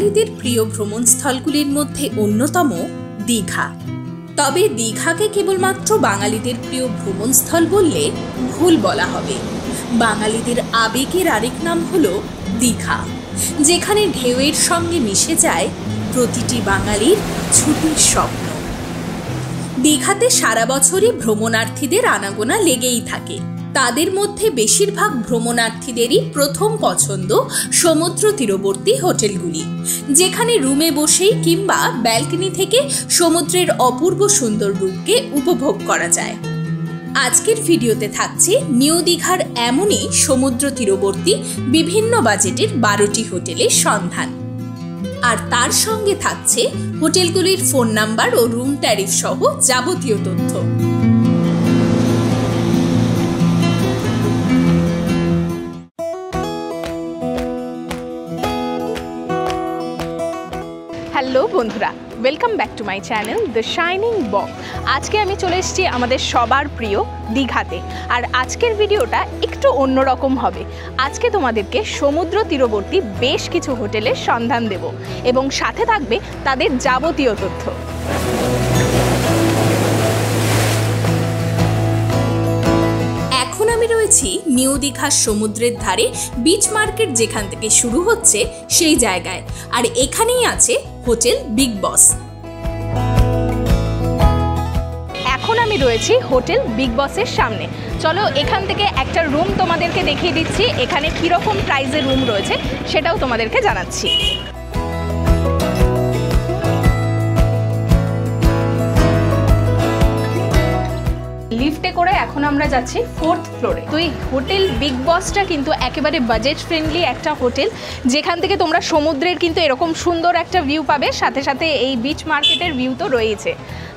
বাঙালিদের প্রিয় ভ্রমণস্থলগুলির মধ্যে অন্যতম দীঘা। তবে দীঘাকে কেবলমাত্র বাঙালিদের প্রিয় ভ্রমণস্থল বললে ভুল বলা হবে। বাঙালিদের আবেগের আরেক নাম হলো দীঘা, যেখানে ঢেউয়ের সঙ্গে মিশে যায় প্রতিটি বাঙালির ছুটির স্বপ্ন। দীঘাতে সারা বছরই ভ্রমণার্থীদের আনাগোনা লেগেই থাকে। তাদের মধ্যে বেশিরভাগ ভ্রমণার্থীদেরই প্রথম পছন্দ সমুদ্র তীরবর্তী হোটেলগুলি, যেখানে রুমে বসেই কিংবা ব্যালকনি থেকে সমুদ্রের অপূর্ব সুন্দর রূপকে উপভোগ করা যায়। আজকের ভিডিওতে থাকছে নিউ দীঘার এমনই সমুদ্র তীরবর্তী বিভিন্ন বাজেটের 12টি হোটেলের সন্ধান, আর তার সঙ্গে থাকছে হোটেলগুলির ফোন নাম্বার ও রুম ট্যারিফ সহ যাবতীয় তথ্য। হ্যালো বন্ধুরা, welcome back to my channel the shining বক। আজকে আমি চলে এসেছি আমাদের সবার প্রিয় দীঘাতে, আর আজকের ভিডিওটা একটু অন্যরকম হবে। আজকে তোমাদেরকে সমুদ্র তীরবর্তী বেশ কিছু হোটেলের সন্ধান দেব এবং সাথে থাকবে তাদের যাবতীয় তথ্য। আমি রয়েছি নিউ দীঘার সমুদ্রের ধারে বিচ মার্কেট, যেখান থেকে শুরু হচ্ছে সেই জায়গায়, আর এখানেই আছে হোটেল বিগ বস। এখন আমি রয়েছি হোটেল বিগ বসের সামনে। চলো এখান থেকে একটা রুম তোমাদেরকে দেখিয়ে দিচ্ছি, এখানে কীরকম প্রাইসের রুম রয়েছে সেটাও তোমাদেরকে জানাচ্ছি। লিফটে করে এখন আমরা যাচ্ছি 4th ফ্লোরে। তো এই হোটেল বিগ বসটা কিন্তু একেবারে বাজেট ফ্রেন্ডলি একটা হোটেল, যেখান থেকে তোমরা সমুদ্রের কিন্তু এরকম সুন্দর একটা ভিউ পাবে, সাথে সাথে এই বিচ মার্কেটের ভিউ তো রয়েছে।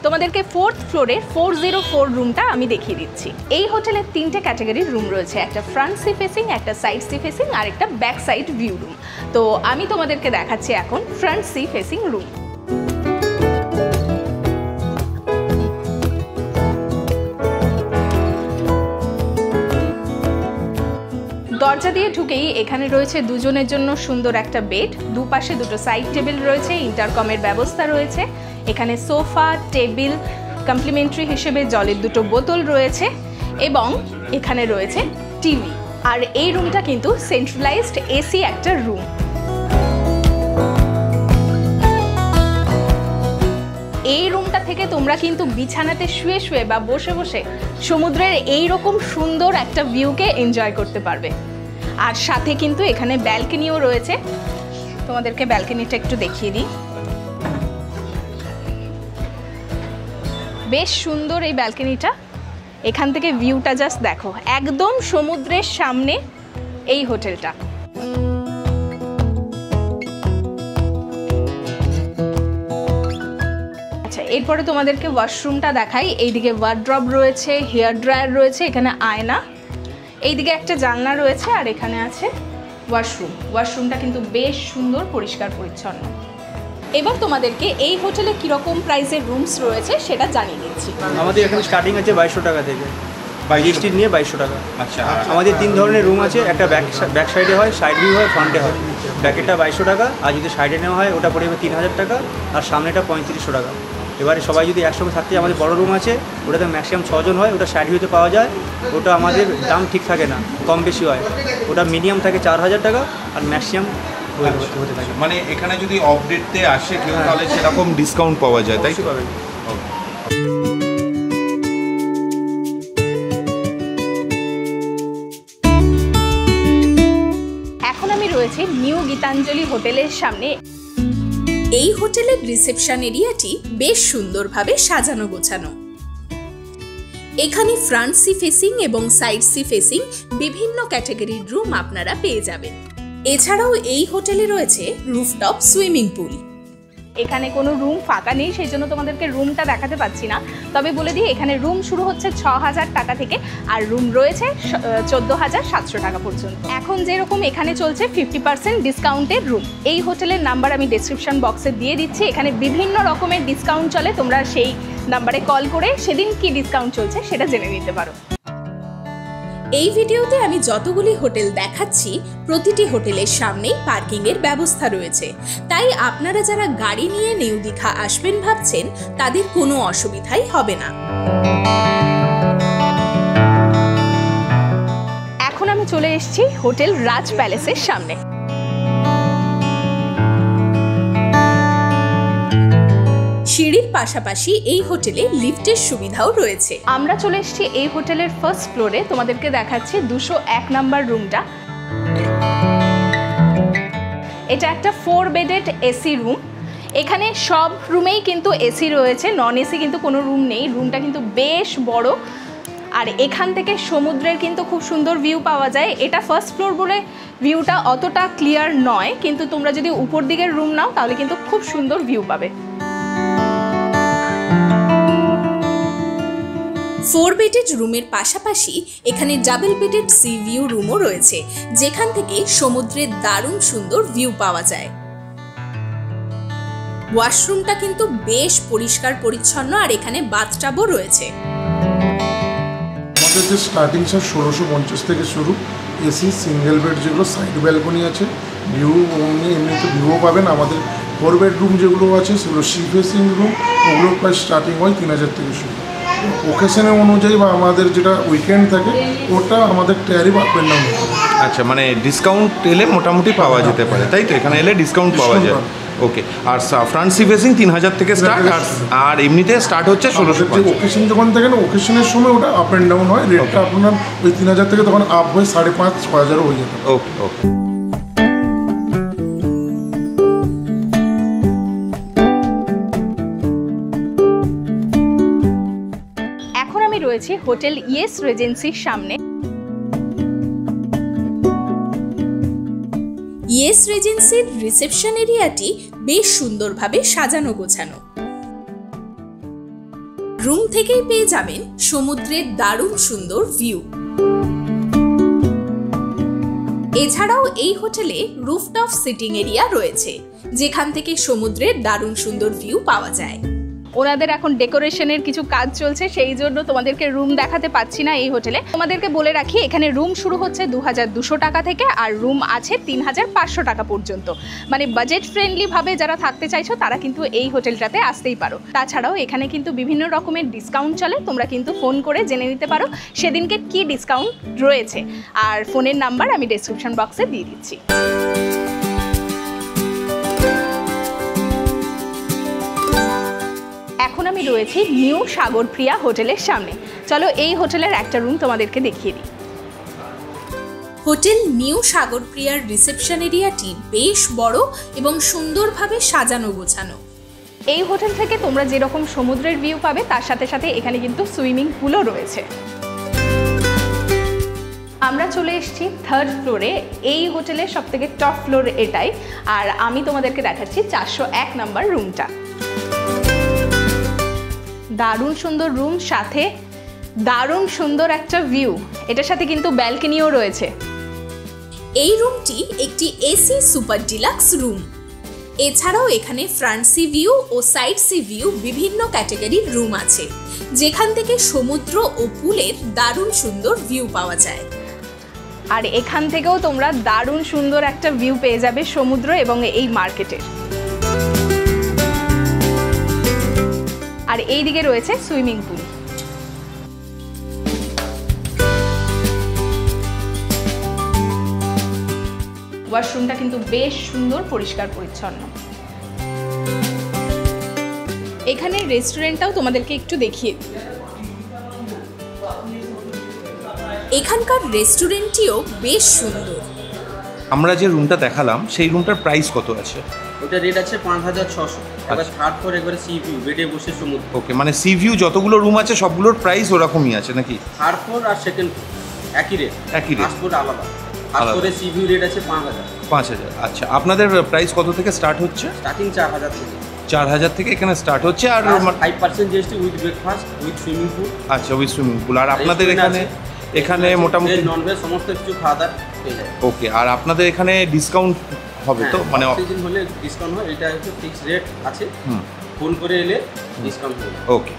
তোমাদেরকে 4th ফ্লোরে 404 রুমটা আমি দেখিয়ে দিচ্ছি। এই হোটেলের 3টে ক্যাটাগরির রুম রয়েছে, একটা ফ্রন্ট সি ফেসিং, একটা সাইড সি ফেসিং আর একটা ব্যাক সাইড ভিউ রুম। তো আমি তোমাদেরকে দেখাচ্ছি এখন ফ্রন্ট সি ফেসিং রুম। দরজা দিয়ে ঢুকেই এখানে রয়েছে দুজনের জন্য সুন্দর একটা বেড, দুপাশে দুটো সাইড টেবিল রয়েছে, ইন্টারকমের ব্যবস্থা রয়েছে, এখানে সোফা টেবিল, কমপ্লিমেন্টারি হিসেবে জলের দুটো বোতল রয়েছে এবং এখানে রয়েছে টিভি। আর এই রুমটা কিন্তু সেন্ট্রালাইজড এসি একটা রুম। এই রুমটা থেকে তোমরা কিন্তু বিছানাতে শুয়ে শুয়ে বা বসে বসে সমুদ্রের এই রকম সুন্দর একটা ভিউকে এনজয় করতে পারবে। আর সাথে কিন্তু এখানে ব্যালকনিও রয়েছে, তোমাদেরকে ব্যালকনিটা একটু দেখিয়ে দিই। বেশ সুন্দর এই ব্যালকনিটা, এখান থেকে ভিউটা জাস্ট দেখো, একদম সমুদ্রের সামনে এই হোটেলটা। এরপরে তোমাদেরকে ওয়াশরুমটা দেখাই। এইদিকে ওয়ার্ড্রব রয়েছে, হেয়ার ড্রায়ার রয়েছে, এখানে আয়না, এইদিকে একটা জানলা রয়েছে, আর এখানে আছে ওয়াশরুম। ওয়াশরুমটা কিন্তু বেশ সুন্দর, পরিষ্কার পরিচ্ছন্ন। এবার তোমাদেরকে এই হোটেলে কীরকম প্রাইসের রুমস রয়েছে সেটা জানিয়ে দিচ্ছি। আমাদের এখানে স্টার্টিং আছে 2200 টাকা থেকে, জিএসটি নিয়ে 2200 টাকা। আচ্ছা, আমাদের 3 ধরনের রুম আছে, একটা ব্যাক সাইডে হয়, সাইড ভিউ হয়, ফ্রন্টে হয়। ব্যাকেরটা 2200 টাকা, আর যদি সাইডে নেওয়া হয় ওটা পড়ে 3000 টাকা, আর সামনেটা 3500 টাকা। এবারে সবাই যদি একসঙ্গে থাকতে, আমাদের বড় রুম আছে, ওটাতে ম্যাক্সিমাম 6 জন হয়, ওটা সাইড ভিউতে পাওয়া যায়। ওটা আমাদের দাম ঠিক থাকে না, কম বেশি হয়। ওটা মিনিমাম থাকে 4000 টাকা, আর ম্যাক্সিমাম হতে থাকে। মানে এখানে যদি আপডেটতে আসে কেউ, তাহলে সেরকম ডিসকাউন্ট পাওয়া যায়, তাই পাবেন। এখন আমি রয়েছি নিউ গীতাঞ্জলি হোটেলের সামনে। এই হোটেলের রিসেপশন এরিয়াটি বেশ সুন্দরভাবে সাজানো গোছানো। এখানে ফ্রন্ট সি ফেসিং এবং সাইড সি ফেসিং বিভিন্ন ক্যাটাগরির রুম আপনারা পেয়ে যাবেন। এছাড়াও এই হোটেলে রয়েছে রুফটপ সুইমিং পুল। এখানে কোনো রুম ফাঁকা নেই, সেই জন্য তোমাদেরকে রুমটা দেখাতে পাচ্ছি না। তবে বলে দিই, এখানে রুম শুরু হচ্ছে 6000 টাকা থেকে, আর রুম রয়েছে 14700 টাকা পর্যন্ত। এখন যেরকম এখানে চলছে 50% ডিসকাউন্টের রুম। এই হোটেলের নাম্বার আমি ডেসক্রিপশন বক্সে দিয়ে দিচ্ছি, এখানে বিভিন্ন রকমের ডিসকাউন্ট চলে, তোমরা সেই নাম্বারে কল করে সেদিন কি ডিসকাউন্ট চলছে সেটা জেনে নিতে পারো। এই ভিডিওতে আমি যতগুলি হোটেল দেখাচ্ছি প্রতিটি হোটেলের সামনেই পার্কিং এর ব্যবস্থা রয়েছে, তাই আপনারা যারা গাড়ি নিয়ে নিউ দীঘা আসবেন ভাবছেন তাদের কোনো অসুবিধাই হবে না। এখন আমি চলে এসেছি হোটেল রাজ প্যালেসের সামনে। সিঁড়ির পাশাপাশি এই হোটেলে লিফটের সুবিধাও রয়েছে। আমরা চলে এসেছি এই হোটেলের ফার্স্ট ফ্লোরে, তোমাদেরকে দেখাচ্ছি 201 নাম্বার রুমটা। এটা একটা 4 বেডেড এসি রুম। এখানে সব রুমেই কিন্তু এসি রয়েছে, নন এসি কিন্তু কোনো রুম নেই। রুমটা কিন্তু বেশ বড়, আর এখান থেকে সমুদ্রের কিন্তু খুব সুন্দর ভিউ পাওয়া যায়। এটা ফার্স্ট ফ্লোর বলে ভিউটা অতটা ক্লিয়ার নয়, কিন্তু তোমরা যদি উপর দিকের রুম নাও তাহলে কিন্তু খুব সুন্দর ভিউ পাবে। 4 বেডেড রুমের পাশাপাশি এখানে ডাবল বেডেড সি ভিউ রুমও রয়েছে, যেখান থেকে সমুদ্রের দারুণ সুন্দর ভিউ পাওয়া যায়। ওয়াশরুমটা কিন্তু বেশ পরিষ্কার পরিচ্ছন্ন, আর এখানে বাথটাবও রয়েছে। আমাদের যে স্টার্টিং চার্জ 1650 থেকে শুরু। এসি সিঙ্গেল বেড, যেগুলো সাইড ব্যালকনি আছে, ভিউ এমনিতে ভিউও পাবেন। আমাদের 4 বেডরুম যেগুলো আছে সেগুলো সি ফেসিং রুম, ওগুলোর প্রাইস স্টার্টিং হয় 3000 থেকে শুরু। ওকেশনের অনুযায়ী বা আমাদের যেটা উইকেন্ড থাকে ওটা আমাদের ট্যারিফ আপ এন্ড ডাউন। আচ্ছা, মানে ডিসকাউন্ট এলে মোটামুটি পাওয়া যেতে পারে, তাই তো? এখানে এলে ডিসকাউন্ট পাওয়া যায়। ওকে, আর ফ্রন্ট সি ফেসিং 3000 থেকে স্টার্ট, আর এমনিতে স্টার্ট হচ্ছে 1650। ওকেশন যখন থাকে না, ওকেশনের সময় ওটা আপ এন্ড ডাউন হয়। রেটটা আপনার ওই 3000 থেকে তখন আপ হয়ে 5,500-6,000 হয়ে যেত। ওকে ওকে। রয়েছে হোটেল ইয়েস রেজেন্সির সামনে। ইয়েস রেজেন্সির রিসেপশন এরিয়াটি বেশ সুন্দরভাবে সাজানো গোছানো। রুম থেকেই পেয়ে যাবেন সমুদ্রের দারুণ সুন্দর ভিউ। এছাড়াও এই হোটেলে রুফটপ সিটিং এরিয়া রয়েছে, যেখান থেকে সমুদ্রের দারুণ সুন্দর ভিউ পাওয়া যায়। ওনাদের এখন ডেকোরেশনের কিছু কাজ চলছে, সেই জন্য তোমাদেরকে রুম দেখাতে পাচ্ছি না এই হোটেলে। তোমাদেরকে বলে রাখি, এখানে রুম শুরু হচ্ছে 2200 টাকা থেকে, আর রুম আছে 3500 টাকা পর্যন্ত। মানে বাজেট ফ্রেন্ডলি ভাবে যারা থাকতে চাইছো তারা কিন্তু এই হোটেলটাতে আসতেই পারো। তাছাড়াও এখানে কিন্তু বিভিন্ন রকমের ডিসকাউন্ট চলে, তোমরা কিন্তু ফোন করে জেনে নিতে পারো সেদিনকে কি ডিসকাউন্ট রয়েছে। আর ফোনের নাম্বার আমি ডেসক্রিপশন বক্সে দিয়ে দিচ্ছি। এখন আমি রয়েছি নিউ সাগরপ্রিয়া হোটেলের সামনে। চলো এই হোটেলের একটা রুম তোমাদেরকে দেখিয়ে দিই। হোটেল নিউ সাগরপ্রিয়ার রিসেপশন এরিয়াটি বেশ বড় এবং সুন্দরভাবে সাজানো গোছানো। এই হোটেল থেকে তোমরা যেরকম সমুদ্রের ভিউ পাবে, তার সাথে সাথে এখানে কিন্তু সুইমিং পুলও রয়েছে। আমরা চলে এসেছি 3rd ফ্লোরে। এই হোটেলের সবথেকে টপ ফ্লোর এটাই, আর আমি তোমাদেরকে দেখাচ্ছি 401 নাম্বার রুমটা। দারুণ সুন্দর রুম, সাথে দারুণ সুন্দর একটা ভিউ। এটার সাথে কিন্তু ব্যালকনিও রয়েছে। এই রুমটি একটি এসি সুপার ডিলাক্স রুম। এছাড়াও এখানে ফ্রন্ট সি ভিউ ও সাইড সি ভিউ বিভিন্ন ক্যাটাগরির রুম আছে, যেখান থেকে সমুদ্র ও পুলের দারুণ সুন্দর ভিউ পাওয়া যায়। আর এখান থেকেও তোমরা দারুণ সুন্দর একটা ভিউ পেয়ে যাবে সমুদ্র এবং এই মার্কেটের। আর এই দিকে রয়েছে সুইমিং পুল। ওয়াশরুমটা কিন্তু বেশ সুন্দর, পরিষ্কার পরিচ্ছন্ন। এখানে রেস্টুরেন্টটাও তোমাদেরকে একটু দেখিয়ে দিই। এখানকার রেস্টুরেন্টটিও বেশ সুন্দর। আমরা যে রুমটা দেখালাম সেই রুমটার প্রাইস কত আছে? ওটা রেট আছে 5600। এবার থার্ড ফ্লোর একবারে সি ভিউ, বেডে বসে সমুদ্র। ওকে, মানে সি ভিউ যতগুলো রুম আছে সবগুলোর প্রাইস ওরকমই আছে নাকি? থার্ড ফ্লোর আর সেকেন্ড ফ্লোর একই রেট। একই রেট, ফার্স্ট ফ্লোর আলাদা। ফার্স্ট ফ্লোরে সি ভিউ রেট আছে 5000। 5000। আচ্ছা, আপনাদের প্রাইস কত থেকে স্টার্ট হচ্ছে? স্টার্টিং 4000 থেকে। 4000 থেকে এখানে স্টার্ট হচ্ছে। আর 5% GST with breakfast with swimming pool. আচ্ছা, উইথ সুইমিং পুল। আর আপনাদের এখানে মোটামুটি ননভেজ সমস্ত কিছু খাওয়া দাওয়া পেয়ে যায়। ওকে, আর আপনাদের এখানে ডিসকাউন্ট হবে তো? মানে অক্সিজেন হলে ডিসকাউন্ট হয়, এটা হচ্ছে ফিক্সড রেট আছে। ফোন করে এলে ডিসকাউন্ট হবে। ওকে।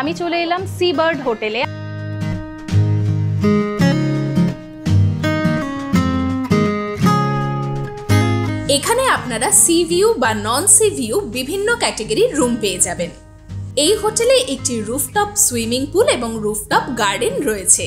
আমি চলে এলাম সি বার্ড হোটেলে। এখানে আপনারা সি ভিউ বা নন সি ভিউ বিভিন্ন ক্যাটাগরির রুম পেয়ে যাবেন। এই হোটেলে একটি রুফটপ সুইমিং পুল এবং রুফটপ গার্ডেন রয়েছে,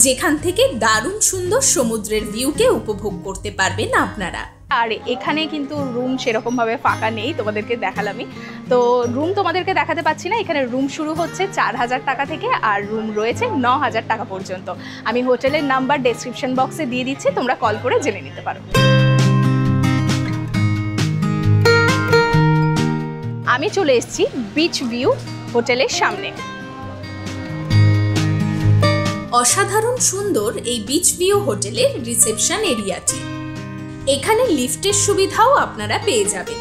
যেখান থেকে দারুণ সুন্দর সমুদ্রের ভিউকে উপভোগ করতে পারবেন আপনারা। আর এখানে কিন্তু রুম সেরকম ভাবে ফাঁকা নেই, তোমাদেরকে দেখালামই তো। রুম তোমাদেরকে দেখাতে পাচ্ছি না। এখানে রুম শুরু হচ্ছে 4000 টাকা থেকে আর রুম রয়েছে 9000 টাকা পর্যন্ত। আমি হোটেলের নাম্বার ডেসক্রিপশন বক্সে দিয়ে দিচ্ছি, তোমরা কল করে জেনে নিতে পারো। আমি চলে এসেছি বিচ ভিউ হোটেলের সামনে। অসাধারণ সুন্দর এই বিচ ভিউ হোটেলের রিসেপশন এরিয়াটি। এখানে লিফটের সুবিধাও আপনারা পেয়ে যাবেন।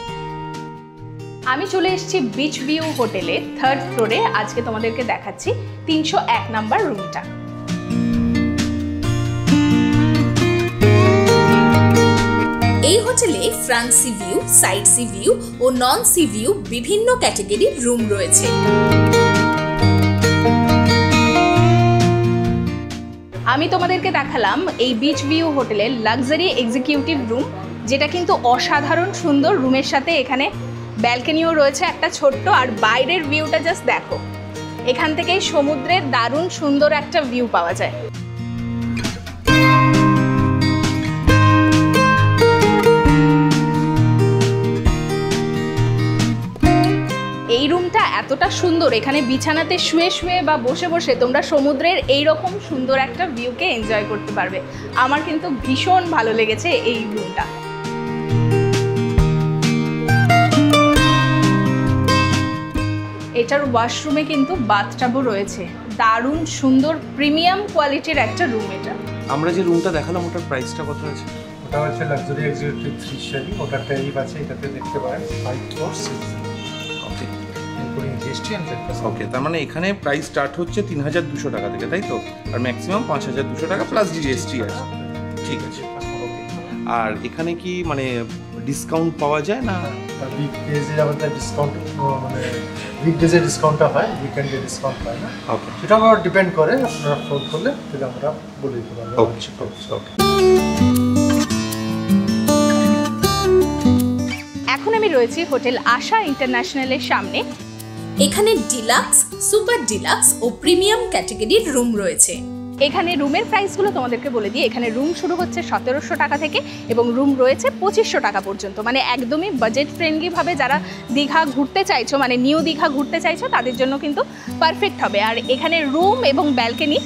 আমি চলে এসেছি বিচ ভিউ হোটেলে 3rd ফ্লোরে। আজকে তোমাদেরকে দেখাচ্ছি 301 নাম্বার রুমটা। এই হোটেলে front sea view, side sea view ও নন সি ভিউ বিভিন্ন ক্যাটাগরির রুম রয়েছে। আমি তোমাদেরকে দেখালাম এই বিচ ভিউ হোটেলের লাক্সারি এক্সিকিউটিভ রুম, যেটা কিন্তু অসাধারণ সুন্দর। রুমের সাথে এখানে ব্যালকনিও রয়েছে একটা ছোট্ট, আর বাইরের ভিউটা জাস্ট দেখো। এখান থেকেই সমুদ্রের দারুণ সুন্দর একটা ভিউ পাওয়া যায়। এই রুমটা এতটা সুন্দর, এখানে বিছানাতে শুয়ে শুয়ে বা বসে বসে তোমরা সমুদ্রের এইরকম সুন্দর একটা ভিউকে এনজয় করতে পারবে। আমার কিন্তু ভীষণ ভালো লেগেছে এই রুমটা। এটার ওয়াশরুমে কিন্তু বাথটাবও রয়েছে। দারুণ সুন্দর প্রিমিয়াম কোয়ালিটির একটা রুম এটা। আমরা যে রুমটা দেখালাম ওটার প্রাইসটা কত আছে? ওটা হচ্ছে লাক্সারি এক্সিকিউটিভ 3 স্টারি, ওটার ট্যারিফ আছে, এটাতে দেখতে পারেন 546। ওকে, ইনক্লুডিং জিএসটি এন্ড ব্রেকফাস্ট। ওকে, তার মানে এখানে প্রাইস স্টার্ট হচ্ছে 3200 টাকা থেকে, তাই তো? আর ম্যাক্সিমাম 5200 টাকা প্লাস জিএসটি আছে। ঠিক আছে, ওকে। আর এখানে কি মানে ডিসকাউন্ট পাওয়া যায় না? উইকডেজে আমাদের ডিসকাউন্ট, মানে উইকডেজে ডিসকাউন্টটা হয়, উইকেন্ডে ডিসকাউন্ট হয় না। ওকে, সেটা আবার ডিপেন্ড করে, আপনারা ফোন করলে তাহলে আমরা বলে দিতে পারবো। ওকে, ওকে। এখন আমি রয়েছি হোটেল আশা ইন্টারন্যাশনালের সামনে। এখানে ডিলাক্স, সুপার ডিলাক্স ও প্রিমিয়াম ক্যাটাগরির রুম রয়েছে। এখানে রুমের প্রাইসগুলো তোমাদেরকে বলে দিই। এখানে রুম শুরু হচ্ছে 1700 টাকা থেকে এবং রুম রয়েছে 2500 টাকা পর্যন্ত। মানে একদমই বাজেট ফ্রেন্ডলিভাবে যারা দীঘা ঘুরতে চাইছো, মানে নিউ দীঘা ঘুরতে চাইছো, তাদের জন্য কিন্তু পারফেক্ট হবে। আর এখানে রুম এবং ব্যালকনি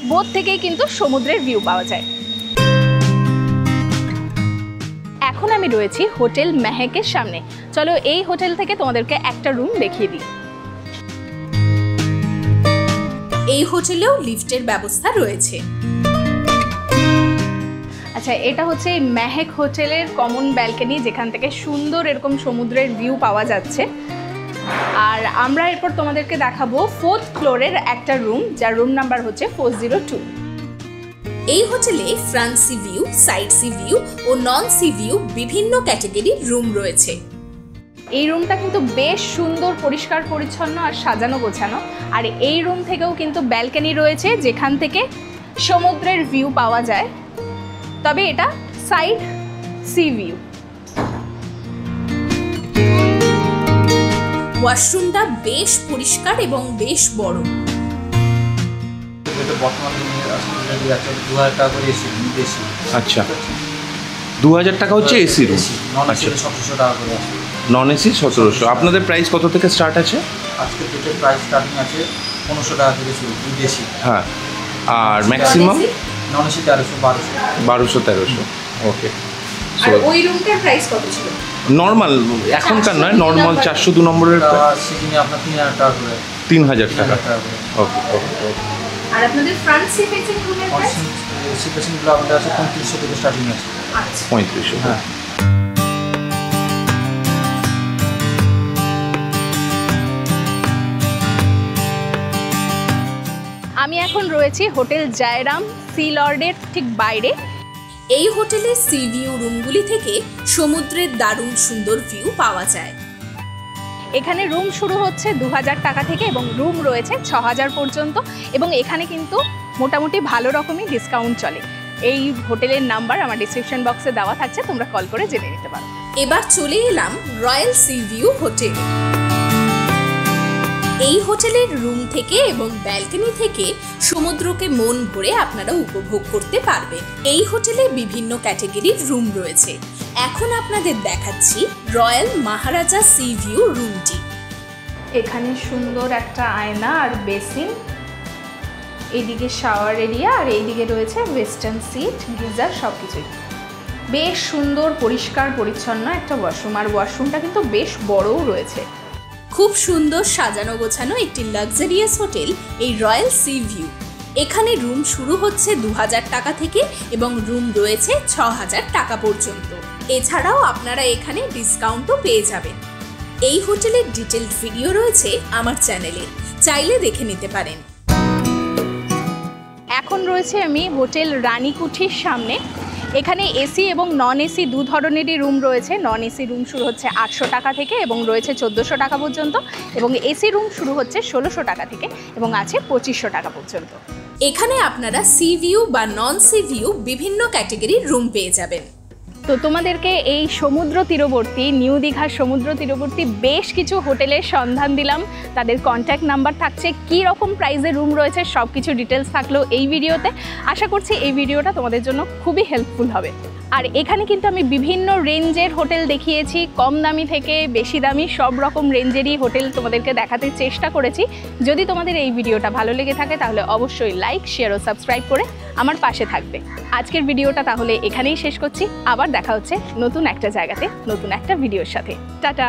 বোথ থেকেই কিন্তু সমুদ্রের ভিউ পাওয়া যায়। এখন আমি রয়েছি হোটেল মেহেকের সামনে। চলো এই হোটেল থেকে তোমাদেরকে একটা রুম দেখিয়ে দিই। এই হোটেলেও লিফটের ব্যবস্থা রয়েছে। আচ্ছা, এটা হচ্ছে মেহেক হোটেলের কমন ব্যালকনি, যেখান থেকে সুন্দর এরকম সমুদ্রের ভিউ পাওয়া যাচ্ছে। আর আমরা এরপর তোমাদেরকে দেখাবো 4th ফ্লোরের একটা রুম, যার রুম নাম্বার হচ্ছে 402। এই হোটেলে front sea view, side sea view ও নন সি ভিউ বিভিন্ন ক্যাটাগরির রুম রয়েছে। এই রুমটা কিন্তু বেশ সুন্দর, পরিষ্কার পরিচ্ছন্ন আর সাজানো গোছানো। আর এই রুম থেকেও কিন্তু ব্যালকনি রয়েছে, যেখান থেকে সমুদ্রের ভিউ পাওয়া যায়। তবে এটা সাইড সি ভিউ। ওয়াশরুমটা বেশ পরিষ্কার এবং বেশ বড়। আচ্ছা, 2000 টাকা হচ্ছে এসি রুম। আচ্ছা, 1700 টাকা করে আছে। Non AC 1700। আপনাদের প্রাইস কত থেকে স্টার্ট আছে? আজকে টোটাল প্রাইস স্টার্টিং আছে 1500 টাকা থেকে শুরু, বিদেশি। হ্যাঁ, আর ম্যাক্সিমাম নন এসি 1200-1300। ওকে। আর ওই রুমটার প্রাইস কত ছিল? নর্মাল, এখনকার নয়, নর্মাল 402 নম্বরের সিটিংয়ে আপনার 3000 টাকা করে। 3000 টাকা। ওকে, ওকে। আর আপনাদের ফ্রন্ট সি ফেসিং রুমের প্রাইস? সিপেশনগুলো আমাদের আছে 3500 থেকে স্টার্টিং আছে। আচ্ছা, 3500। হ্যাঁ। আমি এখন রয়েছি হোটেল জয়রাম সি লর্ডের ঠিক বাইরে। এই হোটেলের সি ভিউ রুমগুলি থেকে সমুদ্রের দারুণ সুন্দর ভিউ পাওয়া যায়। এখানে রুম শুরু হচ্ছে 2000 টাকা থেকে এবং রুম রয়েছে 6000 পর্যন্ত, এবং এখানে কিন্তু মোটামুটি ভালো রকমই ডিসকাউন্ট চলে। এই হোটেলের নাম্বার আমার ডিসক্রিপশন বক্সে দেওয়া থাকছে, তোমরা কল করে জেনে নিতে পারো। এবার চলে এলাম রয়্যাল সি ভিউ হোটেল। এই হোটেলের রুম থেকে এবং ব্যালকনি থেকে সমুদ্রকে মন ভরে আপনারা উপভোগ করতে পারবেন। এই হোটেলে বিভিন্ন ক্যাটাগরির রুম রয়েছে। এখন আপনাদের দেখাচ্ছি রয়্যাল মহারাজা সি ভিউ রুমটি। এখানে সুন্দর একটা আয়না আর বেসিন, এইদিকে শাওয়ার এরিয়া, আর এইদিকে রয়েছে ওয়েস্টার্ন সিট, গিজার, সব কিছুই বেশ সুন্দর পরিষ্কার পরিচ্ছন্ন একটা ওয়াশরুম, আর ওয়াশরুমটা কিন্তু বেশ বড়ও রয়েছে। খুব সুন্দর সাজানো গোছানো একটি লাক্সারিয়াস হোটেল এই রয়্যাল সি ভিউ। এখানে রুম শুরু হচ্ছে 2000 টাকা থেকে এবং রুম রয়েছে 6000 টাকা পর্যন্ত। এছাড়াও আপনারা এখানে ডিসকাউন্টও পেয়ে যাবেন। এই হোটেলের ডিটেলড ভিডিও রয়েছে আমার চ্যানেলে, চাইলে দেখে নিতে পারেন। এখন রয়েছে আমি হোটেল রানীকুঠির সামনে। এখানে এসি এবং নন এসি দু ধরনেরই রুম রয়েছে। নন এসি রুম শুরু হচ্ছে 800 টাকা থেকে এবং রয়েছে 1400 টাকা পর্যন্ত, এবং এসি রুম শুরু হচ্ছে 1600 টাকা থেকে এবং আছে 2500 টাকা পর্যন্ত। এখানে আপনারা সি ভিউ বা নন সি ভিউ বিভিন্ন ক্যাটাগরির রুম পেয়ে যাবেন। তো তোমাদেরকে এই সমুদ্র তীরবর্তী, নিউ দীঘার সমুদ্র তীরবর্তী বেশ কিছু হোটেলের সন্ধান দিলাম। তাদের কন্ট্যাক্ট নাম্বার থাকছে, কী রকম প্রাইসে রুম রয়েছে সব কিছু ডিটেলস থাকলো এই ভিডিওতে। আশা করছি এই ভিডিওটা তোমাদের জন্য খুবই হেল্পফুল হবে। আর এখানে কিন্তু আমি বিভিন্ন রেঞ্জের হোটেল দেখিয়েছি, কম দামি থেকে বেশি দামি সব রকম রেঞ্জেরই হোটেল তোমাদেরকে দেখাতে চেষ্টা করেছি। যদি তোমাদের এই ভিডিওটা ভালো লেগে থাকে তাহলে অবশ্যই লাইক, শেয়ার ও সাবস্ক্রাইব করে আমার পাশে থাকবে। আজকের ভিডিওটা তাহলে এখানেই শেষ করছি। আবার দেখা হচ্ছে নতুন একটা জায়গাতে, নতুন একটা ভিডিওর সাথে। টাটা।